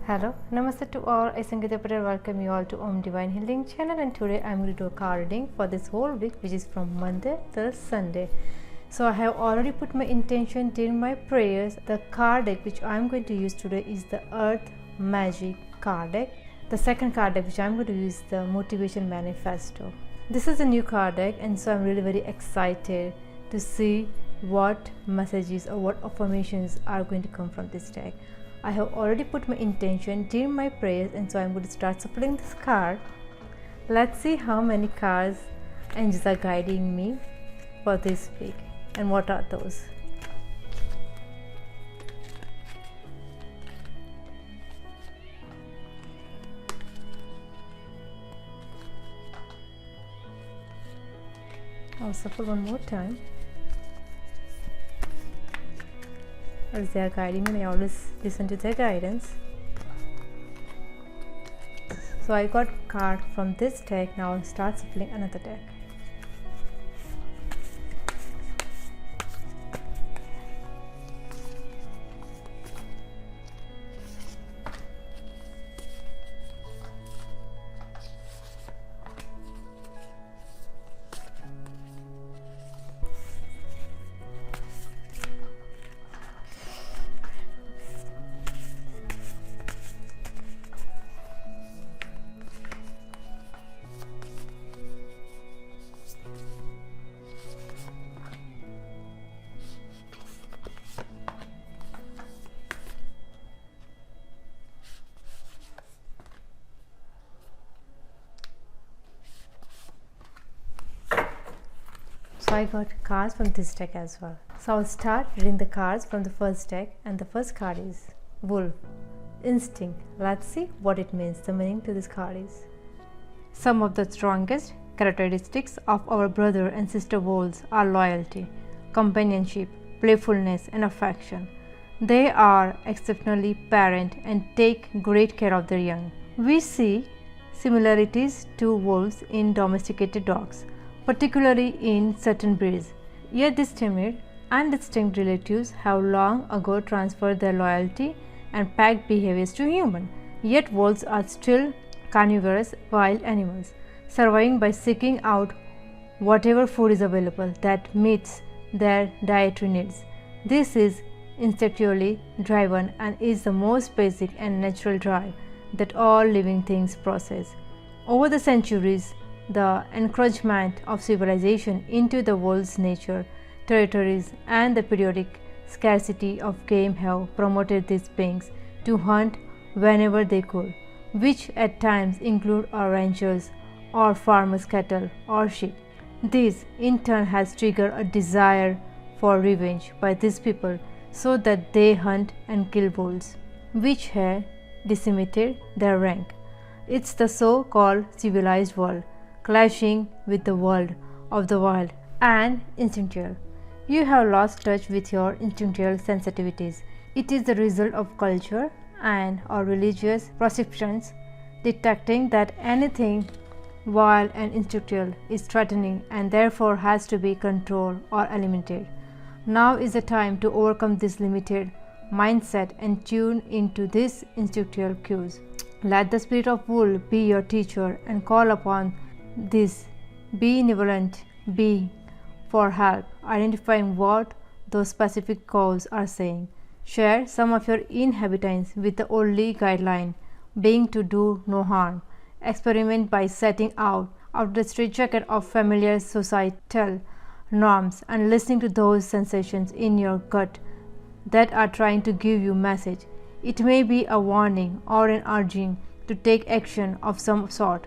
Hello, Namaste to all. I Sangeeta Patel welcome you all to Om Divine Healing channel, and today I am going to do a card reading for this whole week, which is from Monday till Sunday. So I have already put my intention during my prayers. The card deck which I am going to use today is the Earth Magic card deck. The second card deck which I am going to use is the Motivation Manifesto. This is a new card deck, and so I am really very excited to see what messages or what affirmations are going to come from this deck. I have already put my intention during my prayers, and so I'm going to start shuffling this card. Let's see how many cards angels are guiding me for this week and what are those. I'll shuffle one more time. As they are guiding me, I always listen to their guidance. So I got card from this deck. Now I'll start shuffling another deck. So I got cards from this deck as well. So I'll start reading the cards from the first deck, and the first card is Wolf, Instinct. Let's see what it means. The meaning to this card is: some of the strongest characteristics of our brother and sister wolves are loyalty, companionship, playfulness, and affection. They are exceptionally parent and take great care of their young. We see similarities to wolves in domesticated dogs, particularly in certain breeds. Yet these timid and distinct relatives have long ago transferred their loyalty and pack behaviors to humans. Yet wolves are still carnivorous wild animals, surviving by seeking out whatever food is available that meets their dietary needs. This is instinctually driven and is the most basic and natural drive that all living things possess. Over the centuries, the encroachment of civilization into the world's nature, territories, and the periodic scarcity of game have promoted these beings to hunt whenever they could, which at times include our ranchers or farmers' cattle or sheep. This in turn has triggered a desire for revenge by these people, so that they hunt and kill wolves, which have decimated their rank. It's the so-called civilized world clashing with the world of the wild and instinctual. You have lost touch with your instinctual sensitivities. It is the result of culture and or religious perceptions detecting that anything wild and instinctual is threatening and therefore has to be controlled or eliminated. Now is the time to overcome this limited mindset and tune into these instinctual cues. Let the spirit of wolf be your teacher and call upon this benevolent being for help, identifying what those specific calls are saying. Share some of your inhabitants with the only guideline being to do no harm. Experiment by setting out of the straitjacket of familiar societal norms and listening to those sensations in your gut that are trying to give you message. It may be a warning or an urging to take action of some sort.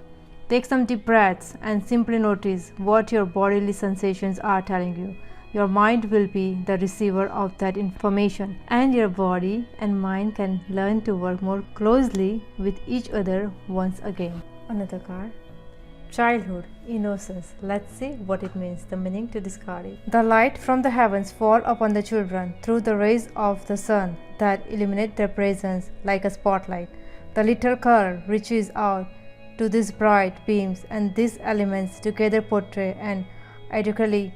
Take some deep breaths and simply notice what your bodily sensations are telling you. Your mind will be the receiver of that information, and your body and mind can learn to work more closely with each other once again. Another card. Childhood, innocence. Let's see what it means. The meaning to this card is: the light from the heavens fall upon the children through the rays of the sun that illuminate their presence like a spotlight. The little curl reaches out to these bright beams, and these elements together portray an adequately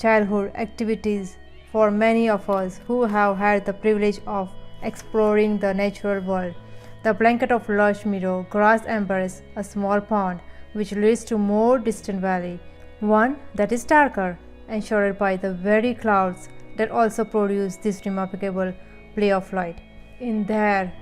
childhood activities for many of us who have had the privilege of exploring the natural world. The blanket of lush meadow grass embraces a small pond, which leads to more distant valley, one that is darker and shrouded by the very clouds that also produce this remarkable play of light. In their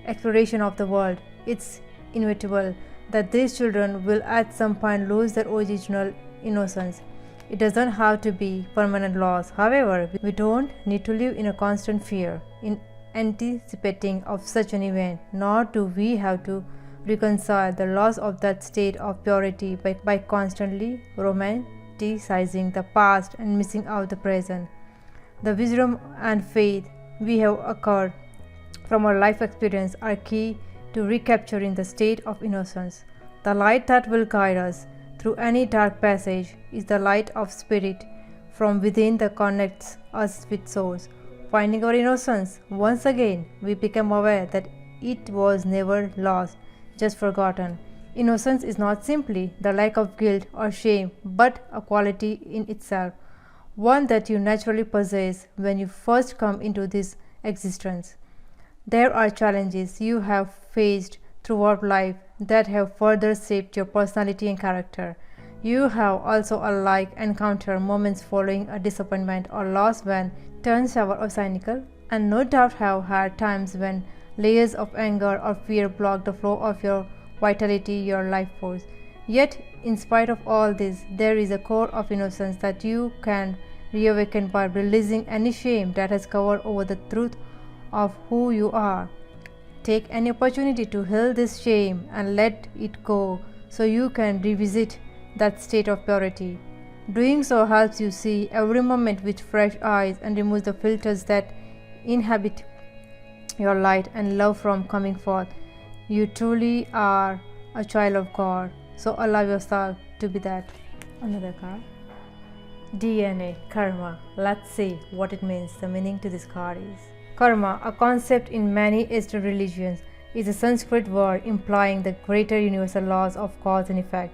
exploration of the world, it's inevitable that these children will at some point lose their original innocence. It doesn't have to be permanent loss. However, we don't need to live in a constant fear in anticipating of such an event, nor do we have to reconcile the loss of that state of purity by constantly romanticizing the past and missing out the present. The wisdom and faith we have acquired from our life experience are key to recapturing the state of innocence. The light that will guide us through any dark passage is the light of spirit from within that connects us with source. Finding our innocence, once again we become aware that it was never lost, just forgotten. Innocence is not simply the lack of guilt or shame, but a quality in itself, one that you naturally possess when you first come into this existence. There are challenges you have faced throughout life that have further shaped your personality and character. You have also alike encountered moments following a disappointment or loss when turned sour or cynical, and no doubt have had times when layers of anger or fear blocked the flow of your vitality, your life force. Yet, in spite of all this, there is a core of innocence that you can reawaken by releasing any shame that has covered over the truth of who you are. Take any opportunity to heal this shame and let it go so you can revisit that state of purity. Doing so helps you see every moment with fresh eyes and removes the filters that inhibit your light and love from coming forth. You truly are a child of God, so allow yourself to be that. Another card. DNA, karma. Let's see what it means. The meaning to this card is karma, a concept in many Eastern religions, is a Sanskrit word implying the greater universal laws of cause and effect,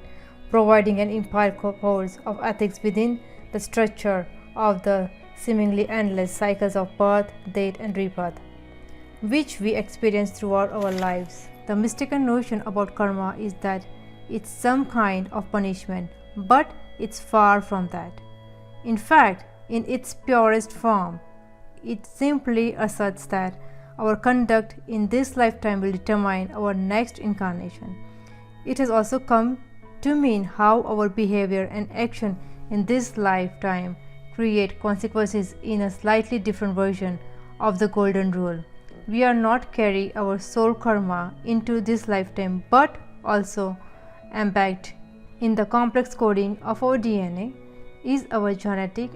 providing an implied course of ethics within the structure of the seemingly endless cycles of birth, death, and rebirth, which we experience throughout our lives. The mistaken notion about karma is that it's some kind of punishment, but it's far from that. In fact, in its purest form, it simply asserts that our conduct in this lifetime will determine our next incarnation. It has also come to mean how our behavior and action in this lifetime create consequences in a slightly different version of the golden rule. We are not carry our soul karma into this lifetime, but also embedded in the complex coding of our DNA is our genetic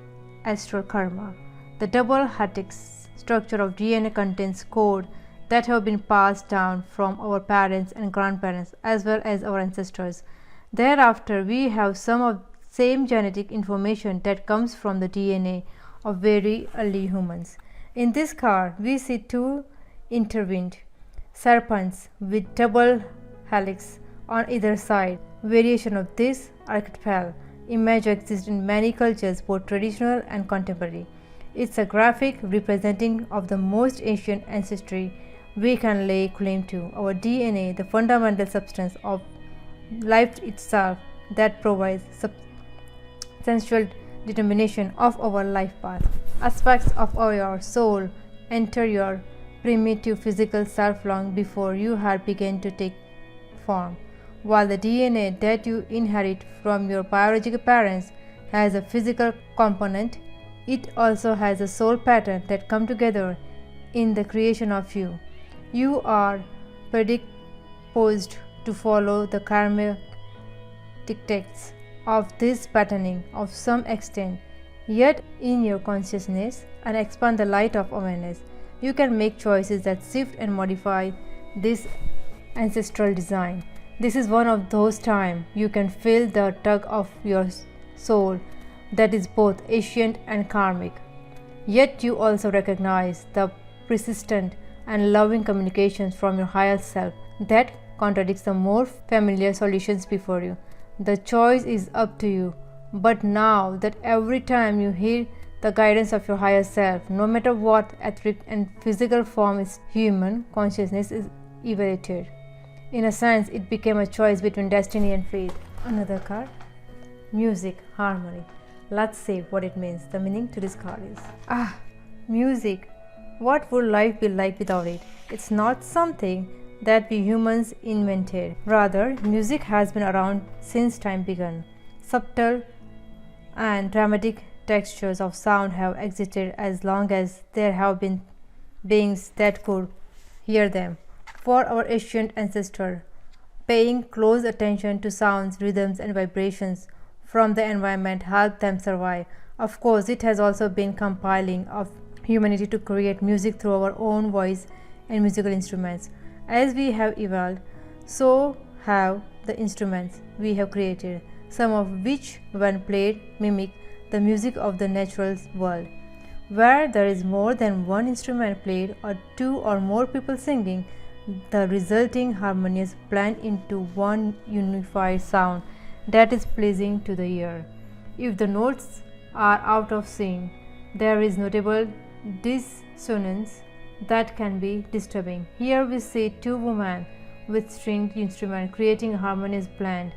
astral karma. The double helix structure of DNA contains code that have been passed down from our parents and grandparents as well as our ancestors. Thereafter, we have some of the same genetic information that comes from the DNA of very early humans. In this card, we see two intertwined serpents with double helix on either side. Variation of this archetypal image exists in many cultures, both traditional and contemporary. It's a graphic representing of the most ancient ancestry we can lay claim to. Our DNA, the fundamental substance of life itself that provides substantial determination of our life path. Aspects of our soul enter your primitive physical self long before you had begun to take form. While the DNA that you inherit from your biological parents has a physical component, it also has a soul pattern that come together in the creation of you. You are predisposed to follow the karmic dictates of this patterning of some extent, yet in your consciousness and expand the light of awareness, you can make choices that shift and modify this ancestral design. This is one of those times you can feel the tug of your soul that is both ancient and karmic. Yet you also recognize the persistent and loving communications from your higher self that contradicts the more familiar solutions before you. The choice is up to you, but now that every time you hear the guidance of your higher self, no matter what etheric and physical form is human consciousness is evaluated. In a sense, it became a choice between destiny and fate. Another card, music, harmony. Let's see what it means. The meaning to this card is music. What would life be like without it? It's not something that we humans invented. Rather, music has been around since time began. Subtle and dramatic textures of sound have existed as long as there have been beings that could hear them. For our ancient ancestors, paying close attention to sounds, rhythms, and vibrations from the environment helped them survive. Of course, it has also been compiling of humanity to create music through our own voice and musical instruments. As we have evolved, so have the instruments we have created, some of which, when played, mimic the music of the natural world. Where there is more than one instrument played or two or more people singing, the resulting harmonies blend into one unified sound that is pleasing to the ear. If the notes are out of sync, there is notable dissonance that can be disturbing. Here we see two women with stringed instruments creating a harmonious blend.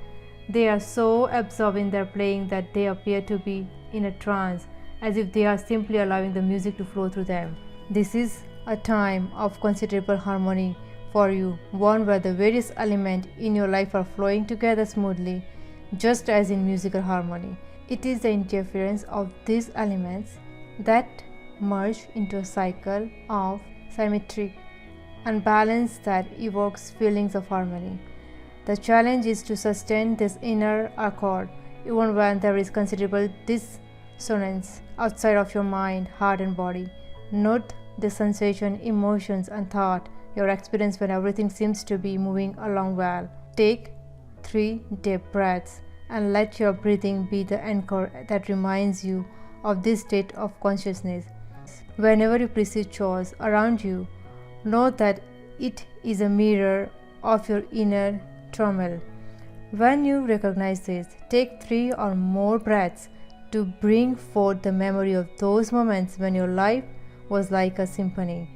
They are so absorbed in their playing that they appear to be in a trance, as if they are simply allowing the music to flow through them. This is a time of considerable harmony for you, one where the various elements in your life are flowing together smoothly, just as in musical harmony. It is the interference of these elements that merge into a cycle of symmetric and balance that evokes feelings of harmony. The challenge is to sustain this inner accord even when there is considerable dissonance outside of your mind, heart, and body. Note the sensation, emotions, and thought your experience when everything seems to be moving along well. Take 3 deep breaths and let your breathing be the anchor that reminds you of this state of consciousness. Whenever you perceive chores around you, know that it is a mirror of your inner turmoil. When you recognize this, take 3 or more breaths to bring forth the memory of those moments when your life was like a symphony.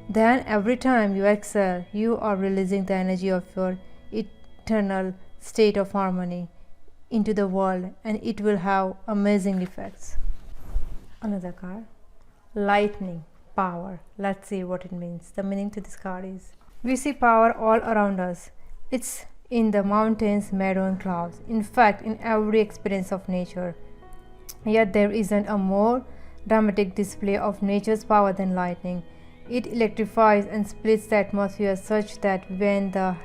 Then every time you exhale, you are releasing the energy of your eternal state of harmony into the world, and it will have amazing effects. Another card, lightning, power. Let's see what it means. The meaning to this card is, we see power all around us. It's in the mountains, meadow, and clouds. In fact, in every experience of nature. Yet there isn't a more dramatic display of nature's power than lightning. It electrifies and splits the atmosphere such that when the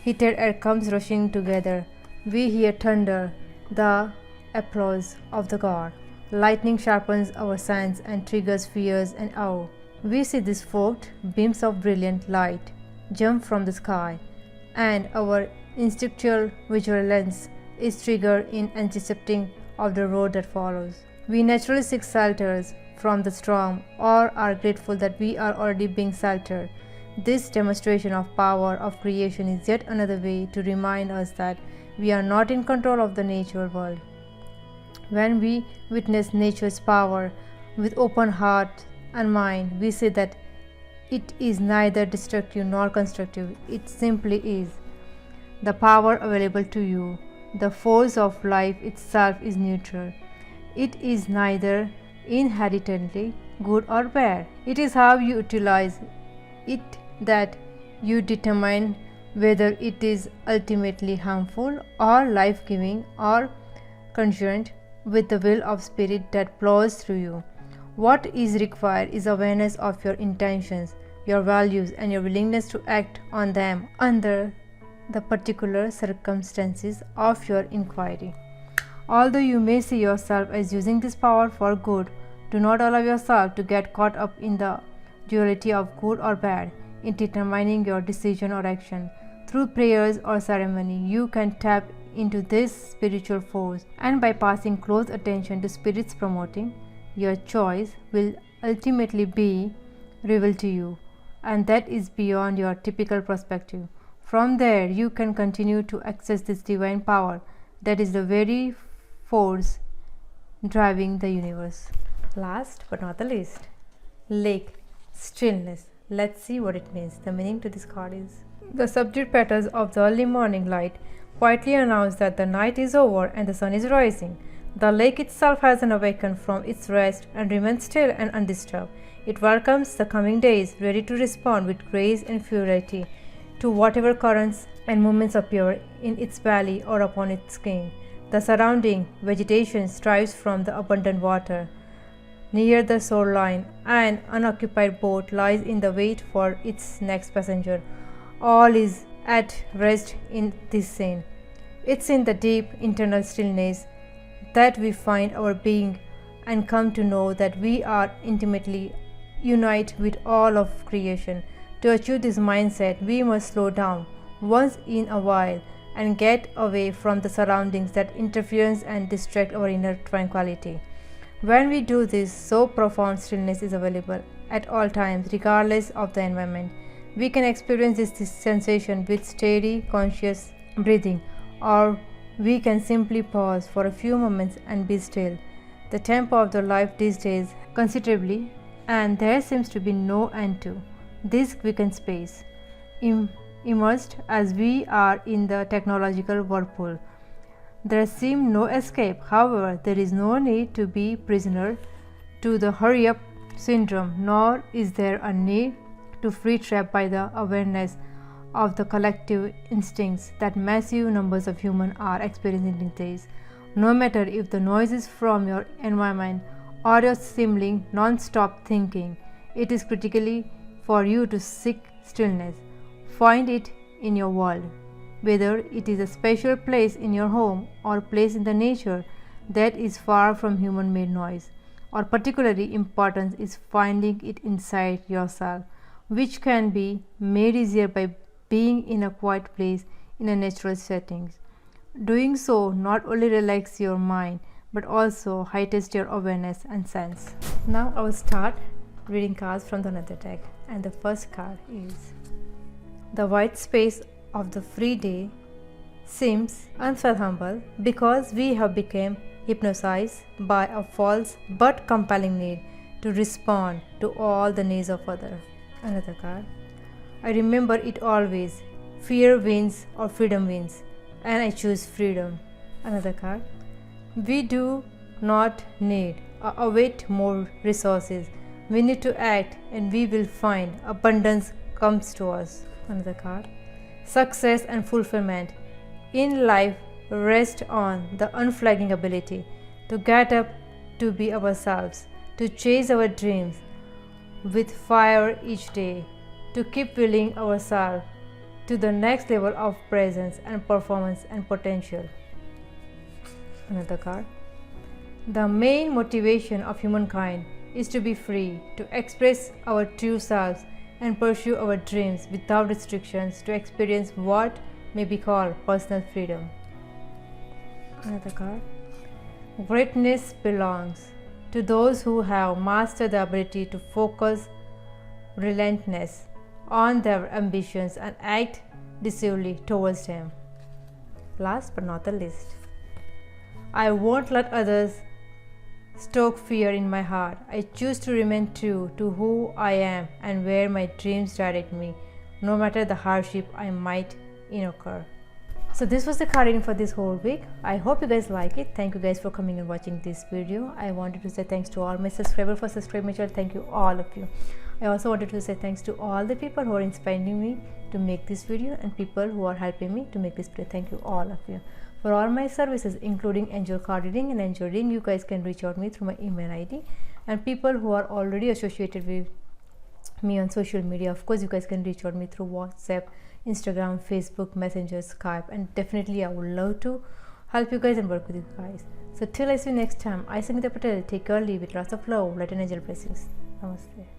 heated air comes rushing together, we hear thunder, the applause of the god. Lightning sharpens our sense and triggers fears and awe. We see these forked beams of brilliant light jump from the sky, and our instinctual vigilance is triggered in anticipating of the road that follows. We naturally seek shelters from the storm or are grateful that we are already being sheltered. This demonstration of power of creation is yet another way to remind us that we are not in control of the natural world. When we witness nature's power with open heart and mind, we see that it is neither destructive nor constructive. It simply is. The power available to you, the force of life itself, is neutral. It is neither inherently good or bad. It is how you utilize it that you determine whether it is ultimately harmful or life-giving or congruent with the will of spirit that flows through you. What is required is awareness of your intentions, your values, and your willingness to act on them under the particular circumstances of your inquiry. Although you may see yourself as using this power for good, do not allow yourself to get caught up in the duality of good or bad in determining your decision or action. Through prayers or ceremony, you can tap into this spiritual force, and by passing close attention to spirits promoting your choice will ultimately be revealed to you, and that is beyond your typical perspective. From there, you can continue to access this divine power that is the very force driving the universe. Last but not the least, lake, stillness. Let's see what it means. The meaning to this card is: the subdued petals of the early morning light quietly announce that the night is over and the sun is rising. The lake itself has awakened from its rest and remains still and undisturbed. It welcomes the coming days, ready to respond with grace and fluidity to whatever currents and movements appear in its valley or upon its skin. The surrounding vegetation strives from the abundant water. Near the shoreline, an unoccupied boat lies in the wait for its next passenger. All is at rest in this scene. It's in the deep internal stillness that we find our being and come to know that we are intimately united with all of creation. To achieve this mindset, we must slow down once in a while and get away from the surroundings that interfere and distract our inner tranquility. When we do this, so profound stillness is available at all times, regardless of the environment. We can experience this sensation with steady, conscious breathing, or we can simply pause for a few moments and be still. The tempo of the life these days considerably, and there seems to be no end to this quickened space. Immersed as we are in the technological whirlpool, there seems no escape. However, there is no need to be prisoner to the hurry-up syndrome, nor is there a need to free trapped by the awareness of the collective instincts that massive numbers of humans are experiencing these days. No matter if the noise is from your environment or your seeming non-stop thinking, it is critically for you to seek stillness. Find it in your world, whether it is a special place in your home or place in the nature that is far from human-made noise. Or particularly important is finding it inside yourself, which can be made easier by being in a quiet place in a natural setting. Doing so not only relaxes your mind but also heightens your awareness and sense. Now I will start reading cards from the another deck, and the first card is: the white space of the free day seems unfathomable because we have become hypnotized by a false but compelling need to respond to all the needs of others. Another card: I remember it always. Fear wins or freedom wins, and I choose freedom. Another card: we do not need or await more resources. We need to act and we will find abundance comes to us. Another card: success and fulfillment in life rest on the unflagging ability to get up, to be ourselves, to chase our dreams with fire each day, to keep willing ourselves to the next level of presence and performance and potential. Another card: the main motivation of humankind is to be free, to express our true selves and pursue our dreams without restrictions, to experience what may be called personal freedom. Another card: greatness belongs to those who have mastered the ability to focus relentless on their ambitions and act decisively towards them. Last but not the least, I won't let others stoke fear in my heart. I choose to remain true to who I am and where my dreams direct me, no matter the hardship I might incur. So this was the card reading for this whole week. I hope you guys like it. Thank you guys for coming and watching this video. I wanted to say thanks to all my subscribers for subscribing my channel. Thank you, all of you. I also wanted to say thanks to all the people who are inspiring me to make this video and people who are helping me to make this video. Thank you, all of you. For all my services, including angel card reading and angel reading, you guys can reach out me through my email ID. And people who are already associated with me on social media, of course, you guys can reach out me through WhatsApp, Instagram, Facebook, Messenger, Skype, and definitely I would love to help you guys and work with you guys. So till I see you next time, I Sangeeta Patel, take care, leave with lots of love, light and angel blessings. Namaste.